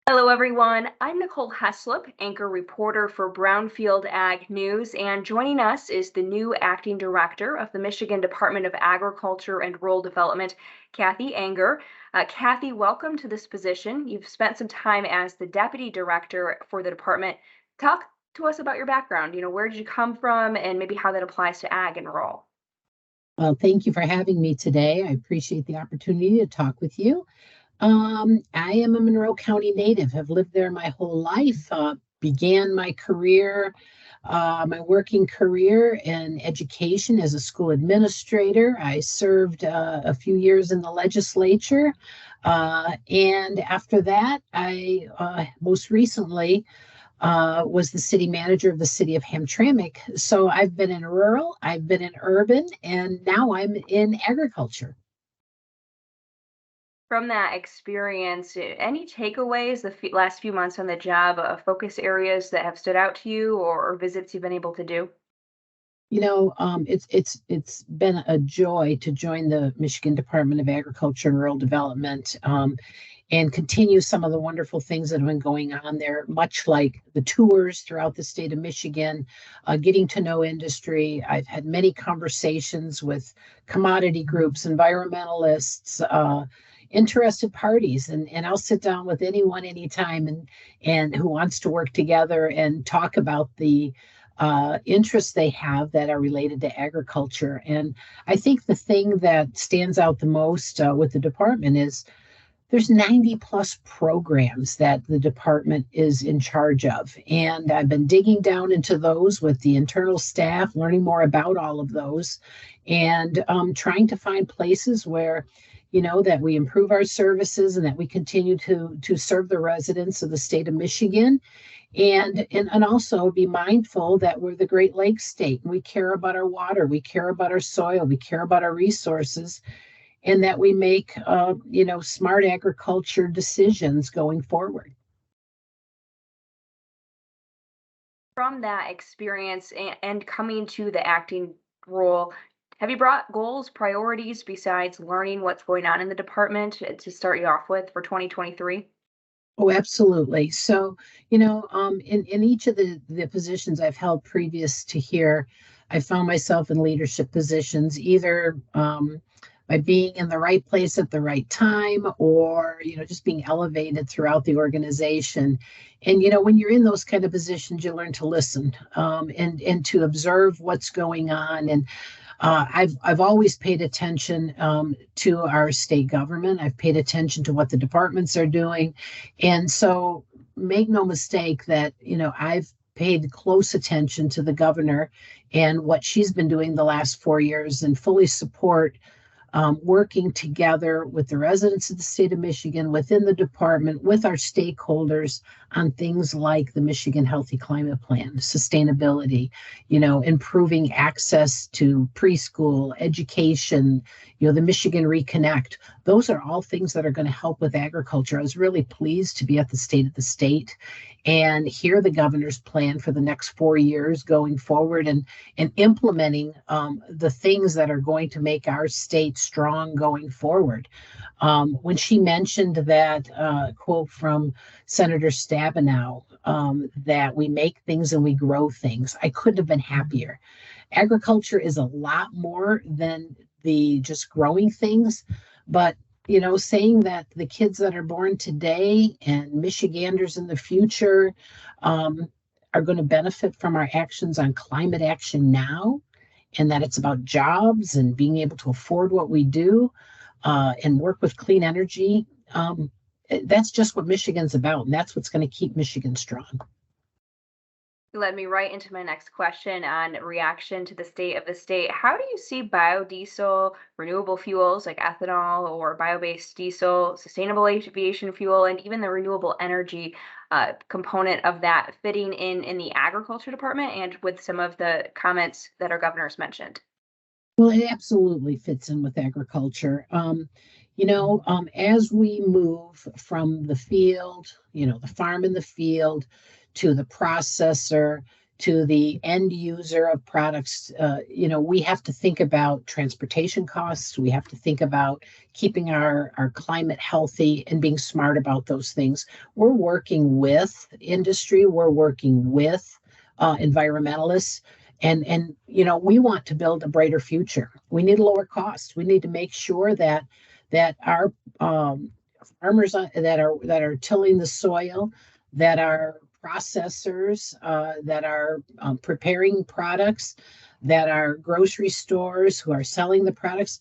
Hello, everyone. I'm Nicole Heslop, anchor reporter for Brownfield Ag News, and joining us is the new acting director of the Michigan Department of Agriculture and Rural Development, Kathy Anger. Kathy, welcome to this position. You've spent some time as the deputy director for the department. Talk to us about your background. Where did you come from, and maybe how that applies to ag and rural? Well, thank you for having me today. I appreciate the opportunity to talk with you. I am a Monroe County native, have lived there my whole life, began my working career in education as a school administrator. I served a few years in the legislature. And after that, I most recently was the city manager of the city of Hamtramck. So I've been in rural, I've been in urban, and now I'm in agriculture. From that experience, any takeaways last few months on the job, focus areas that have stood out to you or visits you've been able to do? It's been a joy to join the Michigan Department of Agriculture and Rural Development, and continue some of the wonderful things that have been going on there, much like the tours throughout the state of Michigan, getting to know industry. I've had many conversations with commodity groups, environmentalists, interested parties, and I'll sit down with anyone anytime and who wants to work together and talk about the interests they have that are related to agriculture. And I think the thing that stands out the most with the department is there's 90 plus programs that the department is in charge of. And I've been digging down into those with the internal staff, learning more about all of those, and trying to find places where that we improve our services and that we continue to serve the residents of the state of Michigan, and also be mindful that we're the Great Lakes state and we care about our water, we care about our soil, we care about our resources, and that we make smart agriculture decisions going forward. From that experience and coming to the acting role, have you brought goals, priorities besides learning what's going on in the department to start you off with for 2023? Oh, absolutely. So, in each of the positions I've held previous to here, I found myself in leadership positions, either by being in the right place at the right time, or just being elevated throughout the organization. And when you're in those kind of positions, you learn to listen, and to observe what's going on. And I've always paid attention to our state government. I've paid attention to what the departments are doing, and so make no mistake that I've paid close attention to the governor and what she's been doing the last 4 years, and fully support working together with the residents of the state of Michigan, within the department, with our stakeholders on things like the Michigan Healthy Climate Plan, sustainability, improving access to preschool education, the Michigan Reconnect. Those are all things that are going to help with agriculture. I was really pleased to be at the State of the State and hear the governor's plan for the next 4 years going forward, and implementing the things that are going to make our state strong going forward. When she mentioned that quote from Senator Stabenow, that we make things and we grow things, I couldn't have been happier. Agriculture is a lot more than the just growing things, but saying that the kids that are born today and Michiganders in the future are going to benefit from our actions on climate action now, and that it's about jobs and being able to afford what we do, and work with clean energy. That's just what Michigan's about, and that's what's going to keep Michigan strong. You led me right into my next question on reaction to the state of the state. How do you see biodiesel, renewable fuels like ethanol or bio-based diesel, sustainable aviation fuel, and even the renewable energy component of that fitting in the agriculture department and with some of the comments that our governors mentioned? Well, it absolutely fits in with agriculture. As we move from the field, the farm in the field, to the processor, to the end user of products. We have to think about transportation costs. We have to think about keeping our climate healthy and being smart about those things. We're working with industry. We're working with environmentalists. And we want to build a brighter future. We need lower costs. We need to make sure that our farmers that are tilling the soil, that are processors, that are preparing products, that are grocery stores who are selling the products,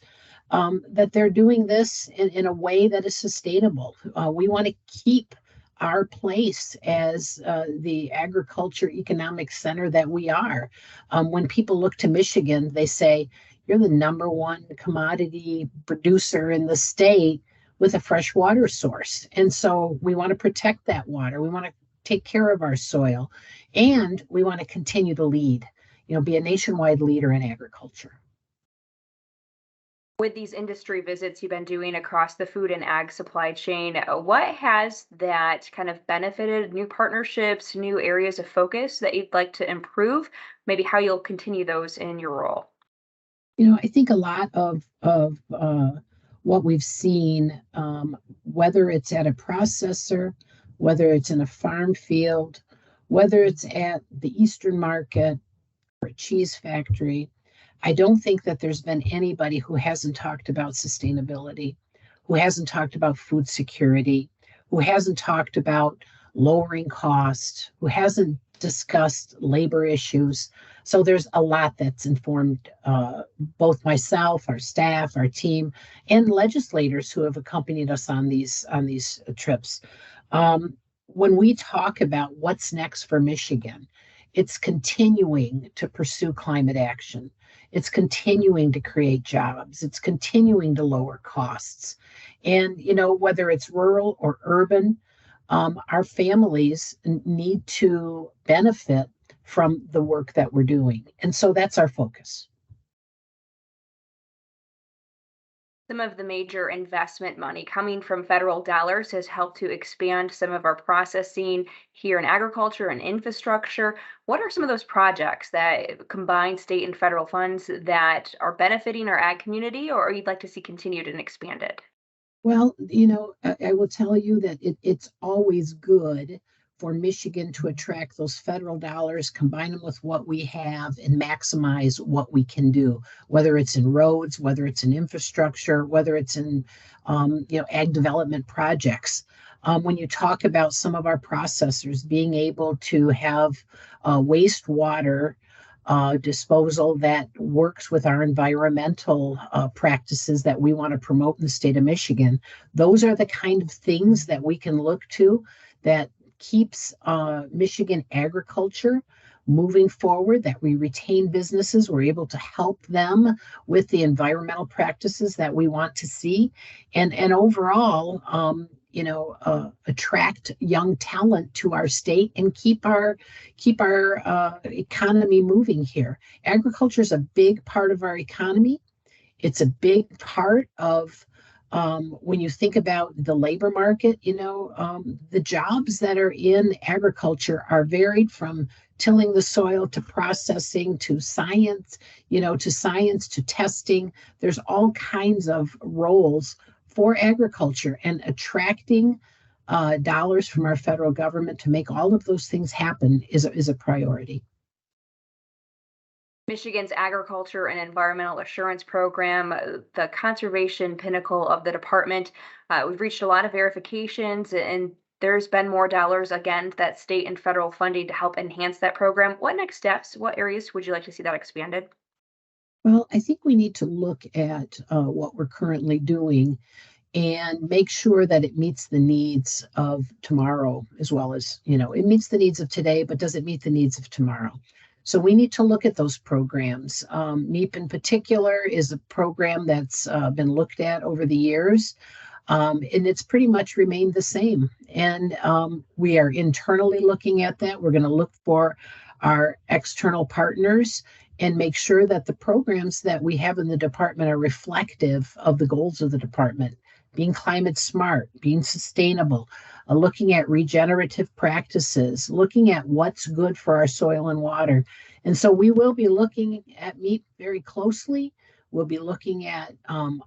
that they're doing this in a way that is sustainable. We want to keep our place as the agriculture economic center that we are. When people look to Michigan, they say, you're the number one commodity producer in the state with a fresh water source. And so we want to protect that water. We want to take care of our soil, and we want to continue to lead, be a nationwide leader in agriculture. With these industry visits you've been doing across the food and ag supply chain, what has that kind of benefited? New partnerships, new areas of focus that you'd like to improve? Maybe how you'll continue those in your role? I think a lot of what we've seen, whether it's at a processor, whether it's in a farm field, whether it's at the Eastern market or a cheese factory, I don't think that there's been anybody who hasn't talked about sustainability, who hasn't talked about food security, who hasn't talked about lowering costs, who hasn't discussed labor issues. So there's a lot that's informed both myself, our staff, our team, and legislators who have accompanied us on these trips. When we talk about what's next for Michigan, it's continuing to pursue climate action. It's continuing to create jobs. It's continuing to lower costs. And, whether it's rural or urban, our families need to benefit from the work that we're doing. And so that's our focus. Some of the major investment money coming from federal dollars has helped to expand some of our processing here in agriculture and infrastructure. What are some of those projects that combine state and federal funds that are benefiting our ag community, or you'd like to see continued and expanded? Well, I will tell you that it's always good for Michigan to attract those federal dollars, combine them with what we have, and maximize what we can do, whether it's in roads, whether it's in infrastructure, whether it's in, ag development projects. When you talk about some of our processors being able to have wastewater disposal that works with our environmental practices that we want to promote in the state of Michigan. Those are the kind of things that we can look to that keeps Michigan agriculture moving forward, that we retain businesses, we're able to help them with the environmental practices that we want to see, and overall, attract young talent to our state and keep our economy moving here. Agriculture is a big part of our economy. It's a big part of when you think about the labor market, the jobs that are in agriculture are varied from tilling the soil to processing to science, to testing. There's all kinds of roles for agriculture, and attracting dollars from our federal government to make all of those things happen is a priority. Michigan's Agriculture and Environmental Assurance Program, the conservation pinnacle of the department. We've reached a lot of verifications, and there's been more dollars, again, that state and federal funding to help enhance that program. What next steps, what areas would you like to see that expanded? Well, I think we need to look at what we're currently doing and make sure that it meets the needs of tomorrow, as well as, it meets the needs of today, but does it meet the needs of tomorrow? So we need to look at those programs. MEEP in particular is a program that's been looked at over the years, and it's pretty much remained the same. And we are internally looking at that. We're going to look for our external partners and make sure that the programs that we have in the department are reflective of the goals of the department. being climate smart, being sustainable, looking at regenerative practices, looking at what's good for our soil and water. And so we will be looking at meat very closely. We'll be looking at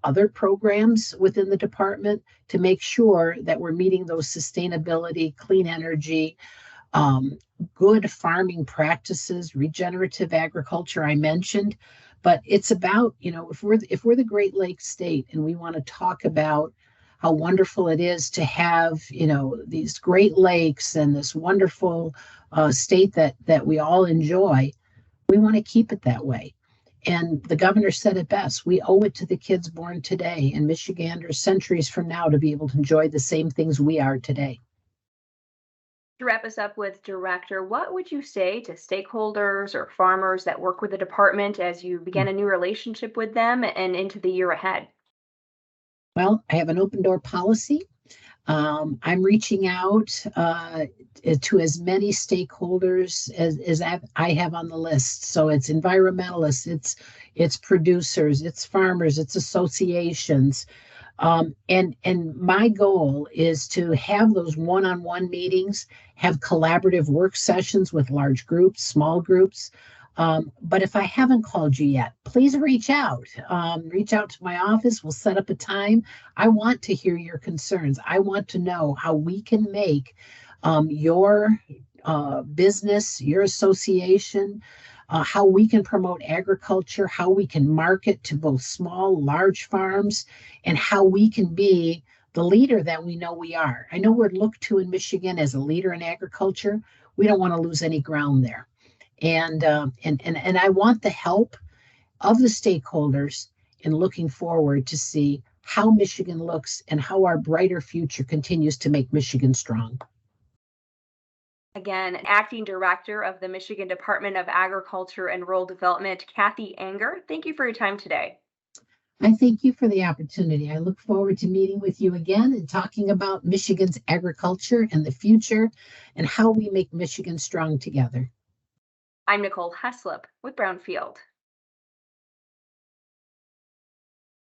other programs within the department to make sure that we're meeting those sustainability, clean energy, um, good farming practices, regenerative agriculture I mentioned. But it's about, if we're the Great Lakes state and we want to talk about how wonderful it is to have, these Great Lakes and this wonderful state that we all enjoy, we want to keep it that way. And the governor said it best. We owe it to the kids born today and Michiganders centuries from now to be able to enjoy the same things we are today. To wrap us up with Director, what would you say to stakeholders or farmers that work with the department as you begin a new relationship with them and into the year ahead? Well, I have an open door policy. I'm reaching out to as many stakeholders as I have on the list. So it's environmentalists, it's producers, it's farmers, it's associations. And my goal is to have those one-on-one meetings, have collaborative work sessions with large groups, small groups. But if I haven't called you yet, please reach out. Reach out to my office. We'll set up a time. I want to hear your concerns. I want to know how we can make your business, your association, how we can promote agriculture, how we can market to both small, large farms, and how we can be the leader that we know we are. I know we're looked to in Michigan as a leader in agriculture. We don't want to lose any ground there. And I want the help of the stakeholders in looking forward to see how Michigan looks and how our brighter future continues to make Michigan strong. Again, Acting Director of the Michigan Department of Agriculture and Rural Development, Kathy Anger. Thank you for your time today. I thank you for the opportunity. I look forward to meeting with you again and talking about Michigan's agriculture and the future and how we make Michigan strong together. I'm Nicole Heslop with Brownfield.